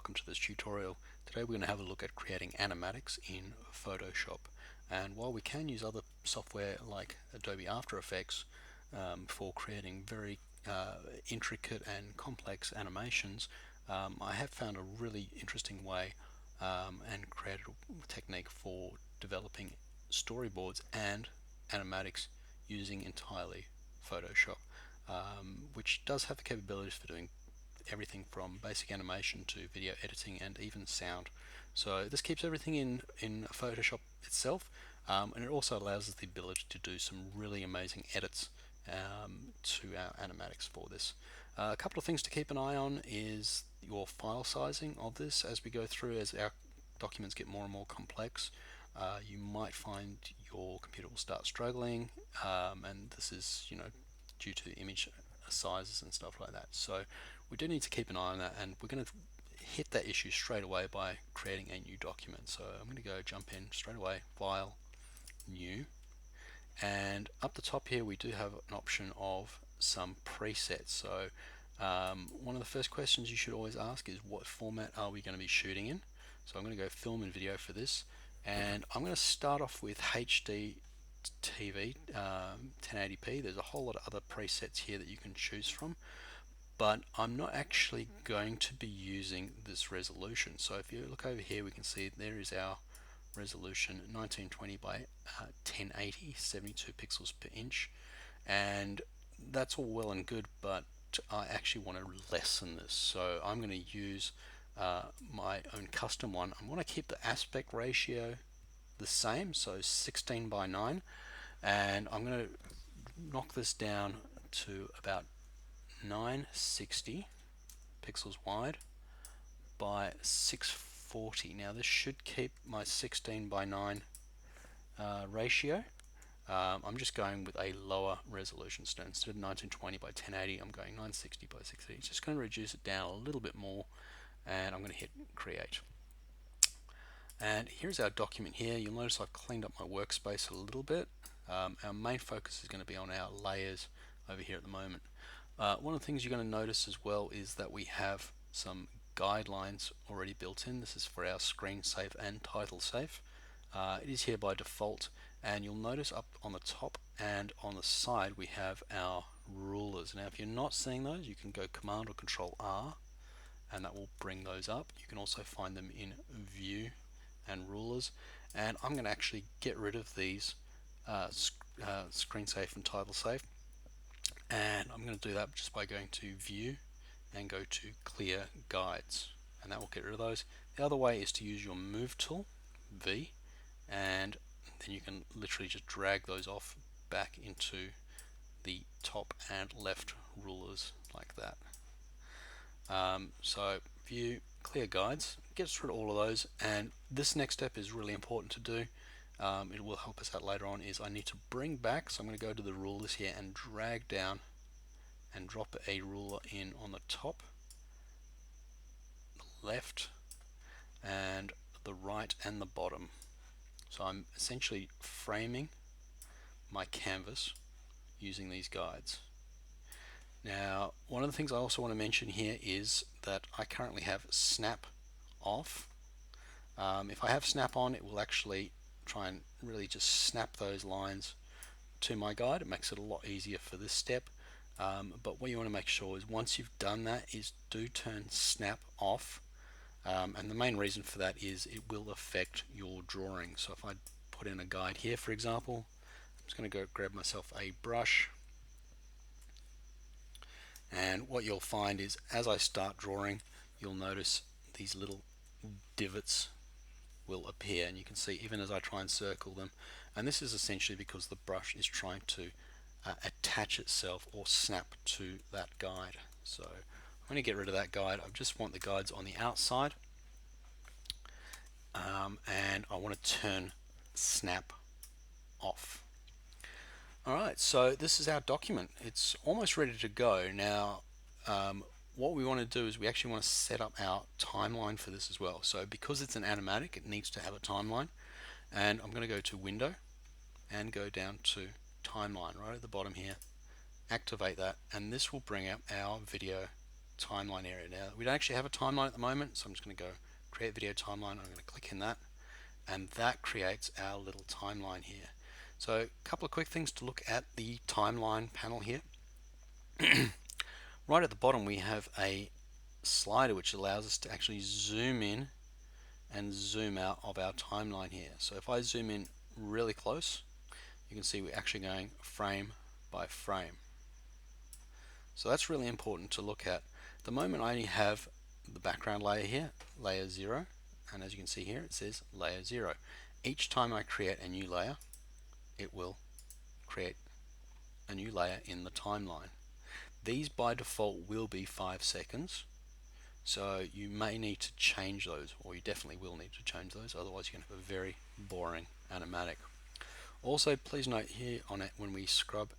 welcome to this tutorial. Today we're going to have a look at creating animatics in Photoshop. And while we can use other software like Adobe After Effects for creating very intricate and complex animations, I have found a really interesting way and created a technique for developing storyboards and animatics using entirely Photoshop, which does have the capabilities for doing everything from basic animation to video editing and even sound. So this keeps everything in Photoshop itself, and it also allows us the ability to do some really amazing edits to our animatics for this. A couple of things to keep an eye on is your file sizing of this as we go through. As our documents get more and more complex, you might find your computer will start struggling, and this is due to image sizes and stuff like that. So we do need to keep an eye on that, and we're going to hit that issue straight away by creating a new document. So I'm going to go jump in straight away, File, New, and up the top here we do have an option of some presets. So one of the first questions you should always ask is, what format are we going to be shooting in? So I'm going to go film and video for this, and I'm going to start off with HD TV 1080p. There's a whole lot of other presets here that you can choose from, but I'm not actually going to be using this resolution. So if you look over here, we can see there is our resolution, 1920 by 1080, 72 pixels per inch, and that's all well and good, but I actually want to lessen this. So I'm going to use my own custom one. I'm going to keep the aspect ratio the same, so 16 by 9, and I'm going to knock this down to about 960 pixels wide by 640. Now this should keep my 16 by 9 ratio. I'm just going with a lower resolution, so instead of 1920 by 1080 I'm going 960 by 680. It's just going to reduce it down a little bit more, and I'm going to hit create. And here's our document here. You'll notice I've cleaned up my workspace a little bit. Our main focus is going to be on our layers over here at the moment. One of the things you're going to notice as well is that we have some guidelines already built in. This is for our screen safe and title safe. It is here by default, and you'll notice up on the top and on the side we have our rulers. Now if you're not seeing those, you can go Command or Control R and that will bring those up. You can also find them in View and Rulers, and I'm going to actually get rid of these screen safe and title safe, and I'm going to do that just by going to View and go to Clear Guides, and that will get rid of those. The other way is to use your Move tool, V, and then you can literally just drag those off back into the top and left rulers like that. So View, Clear Guides, gets rid of all of those, and this next step is really important to do. It will help us out later on. Is I need to bring back, so I'm going to go to the rulers here and drag down and drop a ruler in on the top, the left, and the right and the bottom. So I'm essentially framing my canvas using these guides. Now, one of the things I also want to mention here is that I currently have snap off. If I have snap on, it will actually try and really just snap those lines to my guide. It makes it a lot easier for this step. But what you want to make sure is once you've done that is do turn snap off. And the main reason for that is it will affect your drawing. So if I put in a guide here, for example, I'm just going to go grab myself a brush, and what you'll find is as I start drawing, you'll notice these little divots will appear, and you can see even as I try and circle them, and this is essentially because the brush is trying to attach itself or snap to that guide. So I'm going to get rid of that guide. I just want the guides on the outside, and I want to turn snap off. Alright, so this is our document. It's almost ready to go. Now what we want to do is we actually want to set up our timeline for this as well. So because it's an animatic, it needs to have a timeline, and I'm going to go to Window and go down to Timeline right at the bottom here, activate that, and this will bring up our video timeline area. Now, we don't actually have a timeline at the moment, so I'm just going to go create video timeline. I'm going to click in that, and that creates our little timeline here. So a couple of quick things to look at the timeline panel here. Right at the bottom we have a slider which allows us to actually zoom in and zoom out of our timeline here. So if I zoom in really close, you can see we're actually going frame by frame. So that's really important to look at. At the moment I only have the background layer here, layer 0, and as you can see here it says layer 0. Each time I create a new layer, it will create a new layer in the timeline. These by default will be 5 seconds, so you may need to change those, or you definitely will need to change those, otherwise you're going to have a very boring animatic. Also, please note here on it, when we scrub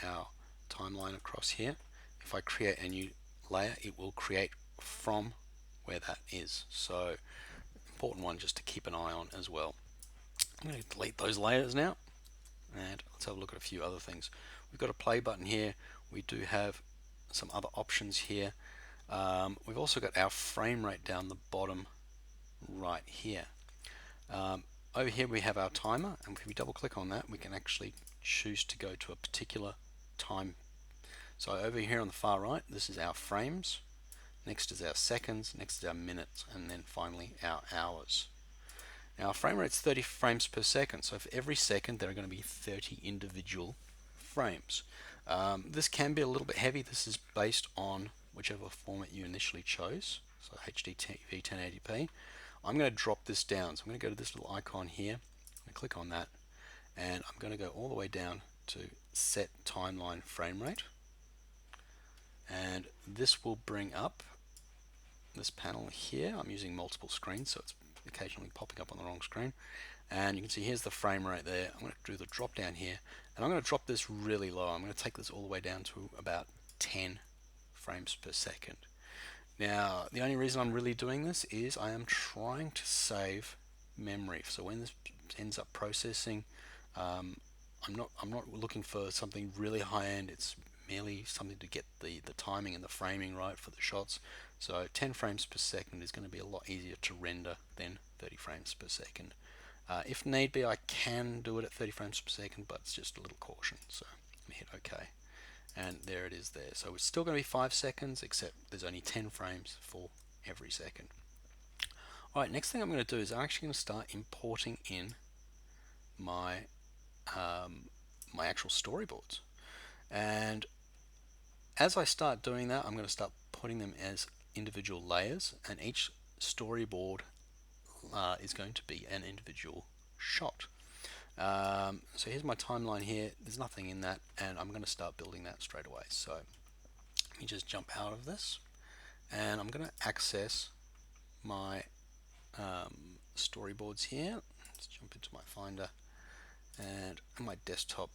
our timeline across here, if I create a new layer, it will create from where that is. So important one just to keep an eye on as well. I'm going to delete those layers now, and let's have a look at a few other things. We've got a play button here. We do have some other options here. We've also got our frame rate down the bottom right here. Over here we have our timer, and if we double click on that, we can actually choose to go to a particular time. So over here on the far right, this is our frames, next is our seconds, next is our minutes, and then finally our hours. Now our frame rate's 30 frames per second, so for every second there are going to be 30 individual frames. This can be a little bit heavy. This is based on whichever format you initially chose, so HDTV 1080p. I'm going to drop this down, so I'm going to go to this little icon here, I'm going to click on that, and I'm going to go all the way down to set timeline frame rate, and this will bring up this panel here. I'm using multiple screens, so it's occasionally popping up on the wrong screen, and you can see here's the frame rate there. I'm going to do the drop down here, and I'm going to drop this really low. I'm going to take this all the way down to about 10 frames per second. Now, the only reason I'm really doing this is I am trying to save memory. So when this ends up processing, I'm not looking for something really high end. It's merely something to get the timing and the framing right for the shots. So 10 frames per second is going to be a lot easier to render than 30 frames per second. If need be, I can do it at 30 frames per second, but it's just a little caution. So let me hit OK. And there it is there. So it's still going to be 5 seconds, except there's only 10 frames for every second. Alright, next thing I'm going to do is I'm actually going to start importing in my my actual storyboards. And as I start doing that, I'm going to start putting them as individual layers, and each storyboard is going to be an individual shot. So here's my timeline here. There's nothing in that, and I'm going to start building that straight away. So let me just jump out of this, and I'm going to access my storyboards here. Let's jump into my Finder, and on my desktop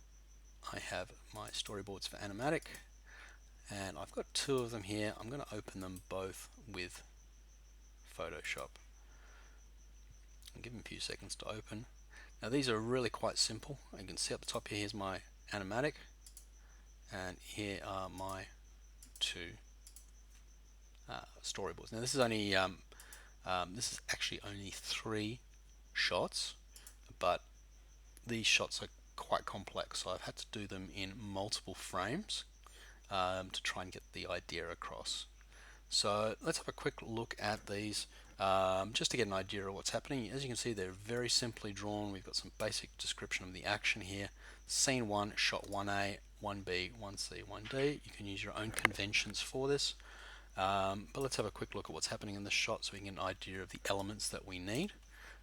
I have my storyboards for animatic, and I've got 2 of them here. I'm going to open them both with Photoshop. I'll give them a few seconds to open. Now these are really quite simple. You can see up the top here, here's my animatic, and here are my 2 storyboards. Now this is only this is actually only 3 shots, but these shots are quite complex, so I've had to do them in multiple frames to try and get the idea across. So let's have a quick look at these just to get an idea of what's happening. As you can see, they're very simply drawn. We've got some basic description of the action here. Scene 1, shot 1A, 1B, 1C, 1D. You can use your own conventions for this. But let's have a quick look at what's happening in the shot so we can get an idea of the elements that we need.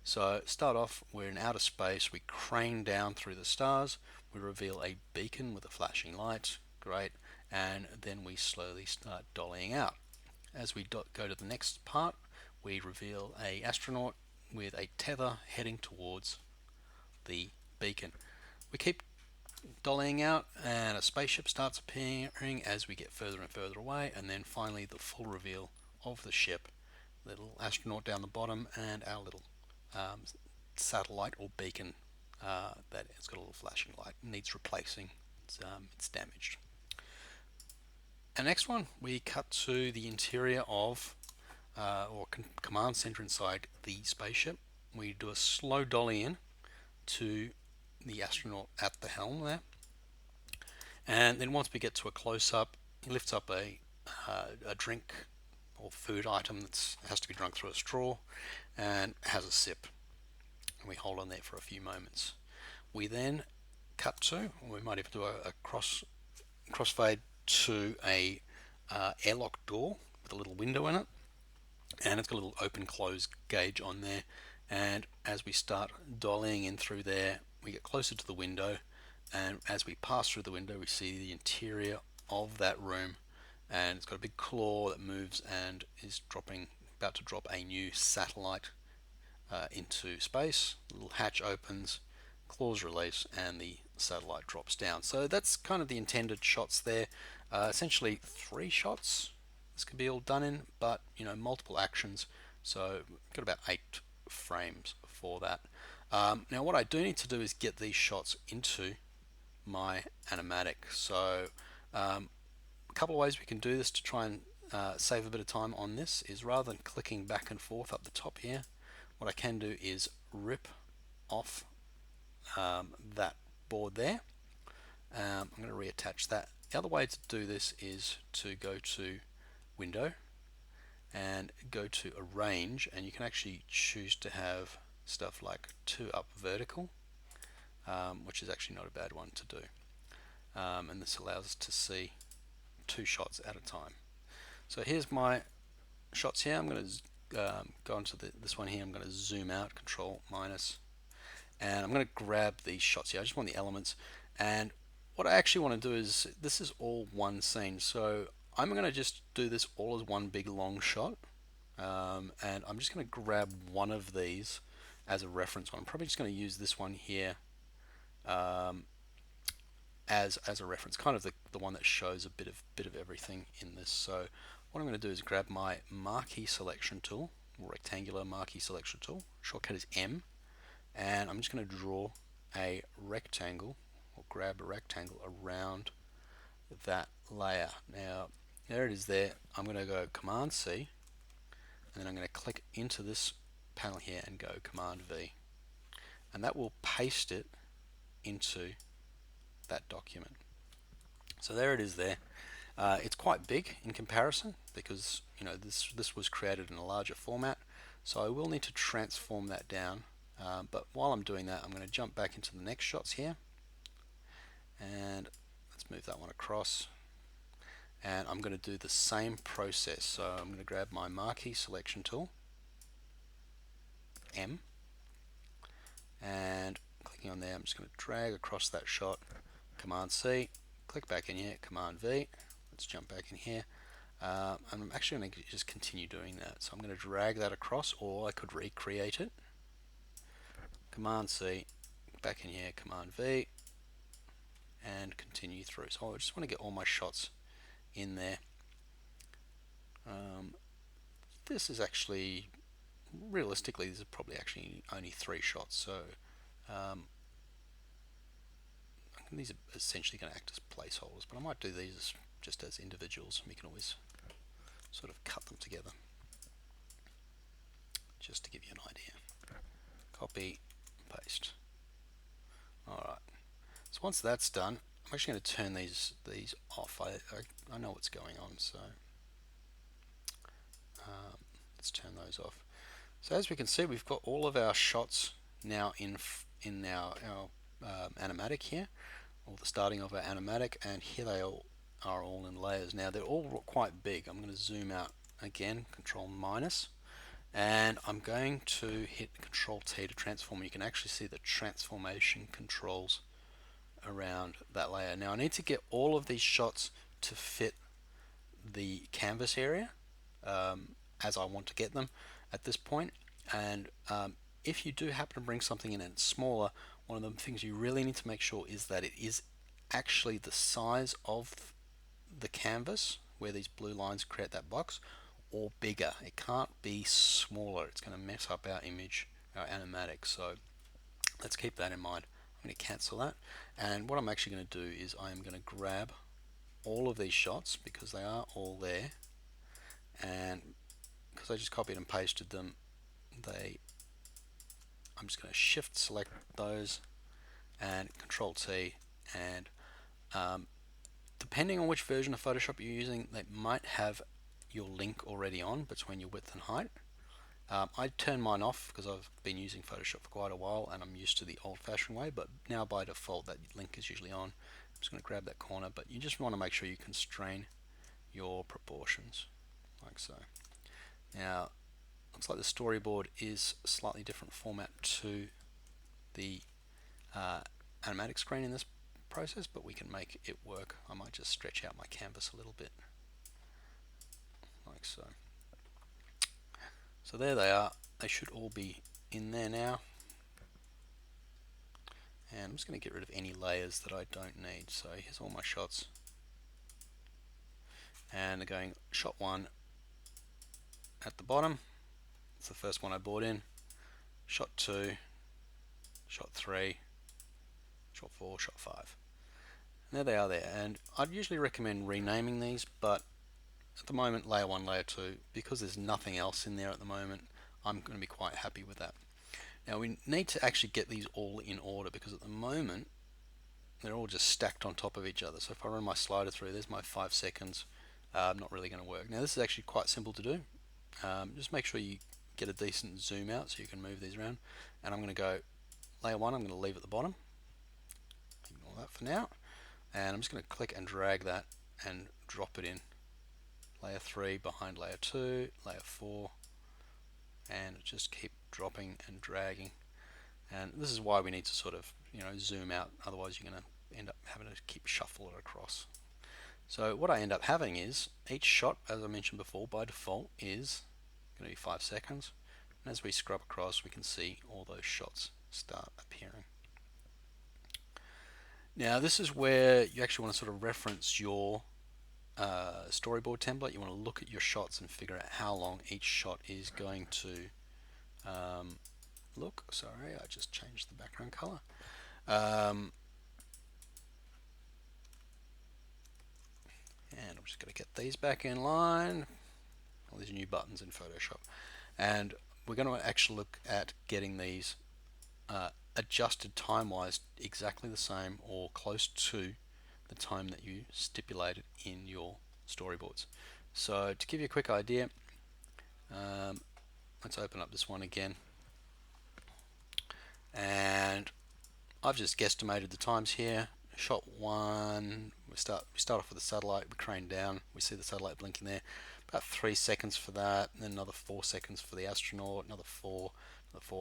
So start off, we're in outer space, we crane down through the stars, we reveal a beacon with a flashing light, great, and then we slowly start dollying out. As we go to the next part, we reveal a astronaut with a tether heading towards the beacon. We keep dollying out, and a spaceship starts appearing as we get further and further away, and then finally the full reveal of the ship, the little astronaut down the bottom, and our little satellite or beacon that has got a little flashing light, needs replacing. It's damaged. And next one, we cut to the interior of, or command center inside the spaceship. We do a slow dolly in to the astronaut at the helm there. And then once we get to a close-up, he lifts up a drink or food item that has to be drunk through a straw and has a sip. And we hold on there for a few moments. We then cut to, or we might even do a crossfade to a airlock door with a little window in it, and it's got a little open close gauge on there. And as we start dollying in through there, we get closer to the window, and as we pass through the window, we see the interior of that room, and it's got a big claw that moves and is about to drop a new satellite into space. The little hatch opens, claws release, and the satellite drops down. So that's kind of the intended shots there. Essentially 3 shots this could be all done in, but multiple actions. So got about 8 frames for that. Now what I do need to do is get these shots into my animatic. So a couple of ways we can do this to try and save a bit of time on this is, rather than clicking back and forth up the top here, what I can do is rip off that board there. I'm going to reattach that. The other way to do this is to go to Window and go to Arrange, and you can actually choose to have stuff like 2 up vertical, which is actually not a bad one to do. And this allows us to see 2 shots at a time. So here's my shots here. I'm going to go into this one here. I'm going to zoom out, Control minus, and I'm going to grab these shots here. I just want the elements, and what I actually want to do is, this is all one scene, so I'm going to just do this all as one big long shot, and I'm just going to grab one of these as a reference one. I'm probably just going to use this one here as a reference, kind of the one that shows a bit of everything in this. So what I'm going to do is grab my marquee selection tool, rectangular marquee selection tool, shortcut is M, and I'm just going to draw a rectangle, or grab a rectangle around that layer. Now there it is there. I'm going to go Command C, and then I'm going to click into this panel here and go Command V, and that will paste it into that document. So there it is there. It's quite big in comparison because this was created in a larger format, so I will need to transform that down. But while I'm doing that, I'm going to jump back into the next shots here, and let's move that one across, and I'm going to do the same process. So I'm going to grab my marquee selection tool, M, and clicking on there, I'm just going to drag across that shot, Command C, click back in here, Command V, let's jump back in here, and I'm actually going to just continue doing that. So I'm going to drag that across, or I could recreate it, Command C, back in here, Command V, and continue through. So I just want to get all my shots in there. This is actually, realistically, this is probably actually only 3 shots, so these are essentially going to act as placeholders, but I might do these just as individuals, and we can always sort of cut them together just to give you an idea. Copy, paste. Alright, so once that's done, I'm actually going to turn these off. I know what's going on, so let's turn those off. So as we can see, we've got all of our shots now in our animatic here, or the starting of our animatic, and here they all are all in layers. Now they're all quite big. I'm going to zoom out again, Control minus, and I'm going to hit Control T to transform. You can actually see the transformation controls around that layer. Now I need to get all of these shots to fit the canvas area as I want to get them at this point, and if you do happen to bring something in and it's smaller, one of the things you really need to make sure is that it is actually the size of the canvas where these blue lines create that box, or bigger. It can't be smaller. It's going to mess up our image, our animatic. So let's keep that in mind. I'm going to cancel that, and what I'm actually going to do is I am going to grab all of these shots because they are all there, and because I just copied and pasted them, I'm just going to shift select those and Control T, and depending on which version of Photoshop you're using, they might have your link already on between your width and height. I turn mine off because I've been using Photoshop for quite a while and I'm used to the old-fashioned way, but now by default that link is usually on. I'm just going to grab that corner, but you just want to make sure you constrain your proportions like so. Now, looks like the storyboard is a slightly different format to the animatic screen in this process, but we can make it work. I might just stretch out my canvas a little bit like so. So there they are. They should all be in there now. And I'm just going to get rid of any layers that I don't need. So here's all my shots. And they're going shot 1 at the bottom. It's the first one I brought in. Shot 2, shot 3, shot 4, shot 5. And there they are there. And I'd usually recommend renaming these, but at the moment, layer 1, layer 2, because there's nothing else in there at the moment, I'm going to be quite happy with that. Now we need to actually get these all in order because at the moment they're all just stacked on top of each other. So if I run my slider through, there's my 5 seconds. Not really going to work. Now this is actually quite simple to do. Just make sure you get a decent zoom out so you can move these around. And I'm going to go layer 1, I'm going to leave at the bottom. Ignore that for now. And I'm just going to click and drag that and drop it in. Layer 3 behind layer 2, layer 4, and just keep dropping and dragging. And this is why we need to sort of, zoom out, otherwise you're going to end up having to keep shuffle it across. So what I end up having is each shot, as I mentioned before, by default is going to be 5 seconds. And as we scrub across, we can see all those shots start appearing. Now this is where you actually want to sort of reference your storyboard template. You want to look at your shots and figure out how long each shot is going to look. Sorry, I just changed the background color. And I'm just going to get these back in line. All these new buttons in Photoshop. And we're going to actually look at getting these adjusted time-wise exactly the same or close to the time that you stipulated in your storyboards. So to give you a quick idea, let's open up this one again. And I've just guesstimated the times here. Shot 1, we start off with the satellite, we crane down, we see the satellite blinking there. About 3 seconds for that, and then another 4 seconds for the astronaut, another 4,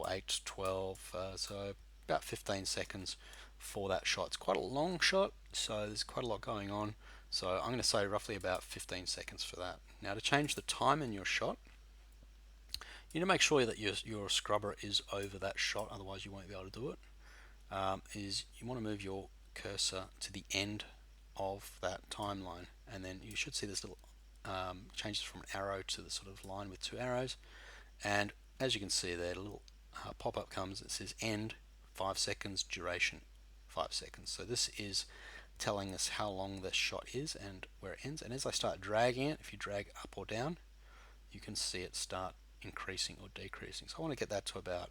8, 12, so about 15 seconds for that shot. It's quite a long shot, so there's quite a lot going on. So I'm going to say roughly about 15 seconds for that. Now to change the time in your shot, you need to make sure that your scrubber is over that shot, otherwise you won't be able to do it. Is you want to move your cursor to the end of that timeline, and then you should see this little changes from an arrow to the sort of line with 2 arrows, and as you can see there, a little pop-up comes that says end 5 seconds, duration 5 seconds. So this is telling us how long this shot is and where it ends. And as I start dragging it, if you drag up or down, you can see it start increasing or decreasing. So I want to get that to about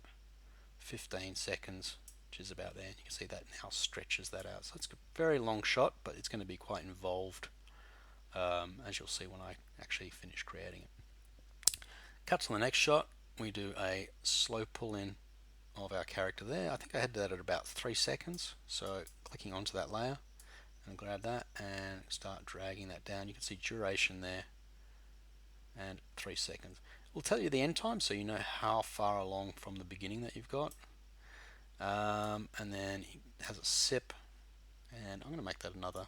15 seconds, which is about there. And you can see that now stretches that out. So it's a very long shot, but it's going to be quite involved, as you'll see when I actually finish creating it. Cut to the next shot. We do a slow pull in of our character there. I think I had that at about 3 seconds. So clicking onto that layer and grab that and start dragging that down. You can see duration there and 3 seconds. It will tell you the end time, so you know how far along from the beginning that you've got. And then it has a sip, and I'm going to make that another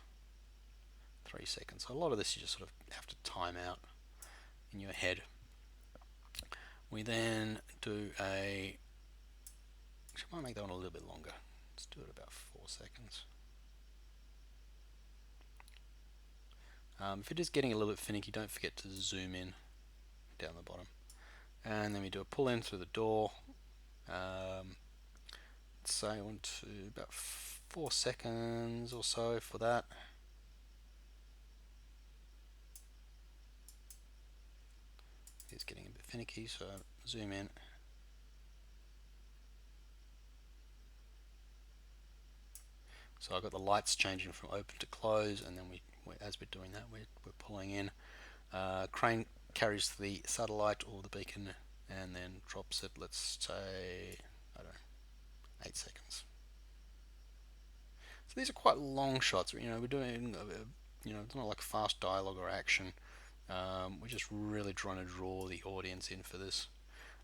3 seconds. So a lot of this you just sort of have to time out in your head. We then do a, actually I might make that one a little bit longer. Let's do it about 4 seconds. If it is getting a little bit finicky, don't forget to zoom in down the bottom. And then we do a pull in through the door. Let's say I want to about 4 seconds or so for that. is getting a bit finicky, so zoom in. So I've got the lights changing from open to close, and then as we're doing that, we're pulling in. Crane carries the satellite or the beacon and then drops it, let's say, I don't know, 8 seconds. So these are quite long shots. We're doing, it's not like fast dialogue or action. We're just really trying to draw the audience in for this.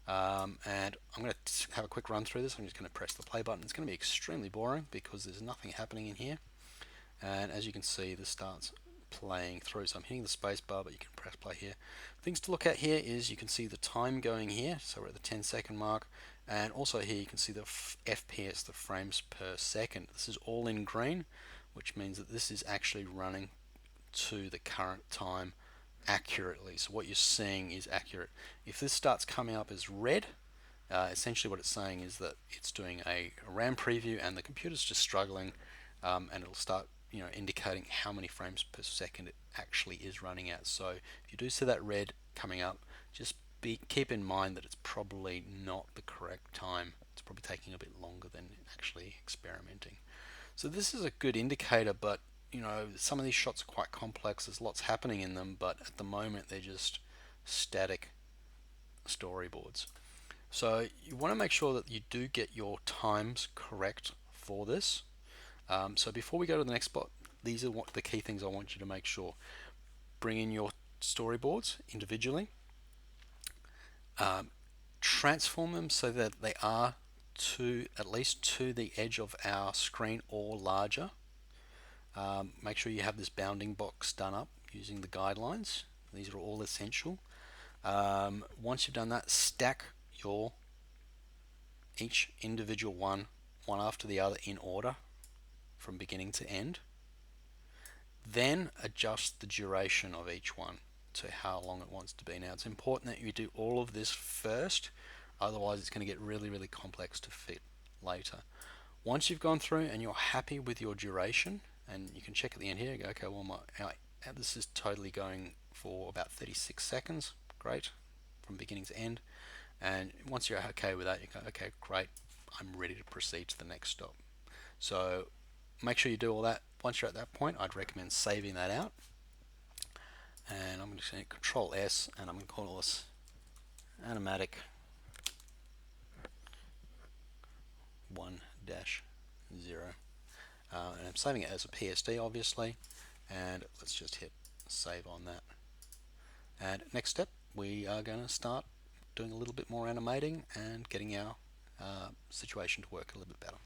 And I'm going to have a quick run through this. I'm just going to press the play button. It's going to be extremely boring because there's nothing happening in here. And as you can see, this starts playing through. So I'm hitting the space bar, but you can press play here. Things to look at here is you can see the time going here. So we're at the 10-second mark. And also here you can see the FPS, the frames per second. This is all in green, which means that this is actually running to the current time accurately. So what you're seeing is accurate. If this starts coming up as red, essentially what it's saying is that it's doing a RAM preview and the computer's just struggling, and it'll start indicating how many frames per second it actually is running at. So if you do see that red coming up, just keep in mind that it's probably not the correct time. It's probably taking a bit longer than actually experimenting. So this is a good indicator, but some of these shots are quite complex. There's lots happening in them, but at the moment they're just static storyboards. So you want to make sure that you do get your times correct for this. So before we go to the next spot, these are the key things I want you to make sure. Bring in your storyboards individually. Transform them so that they are at least to the edge of our screen or larger. Make sure you have this bounding box done up using the guidelines. These are all essential. Once you've done that, stack each individual one after the other in order from beginning to end. Then adjust the duration of each one to how long it wants to be. Now it's important that you do all of this first, otherwise it's going to get really, really complex to fit later. Once you've gone through and you're happy with your duration, and you can check at the end here, go, okay, well this is totally going for about 36 seconds, great, from beginning to end. And once you're okay with that, you go, okay, great, I'm ready to proceed to the next stop. So make sure you do all that. Once you're at that point, I'd recommend saving that out. And I'm just going to Control S, and I'm going to call this animatic 1-0. And I'm saving it as a PSD, obviously. And let's just hit save on that. And next step, we are going to start doing a little bit more animating and getting our situation to work a little bit better.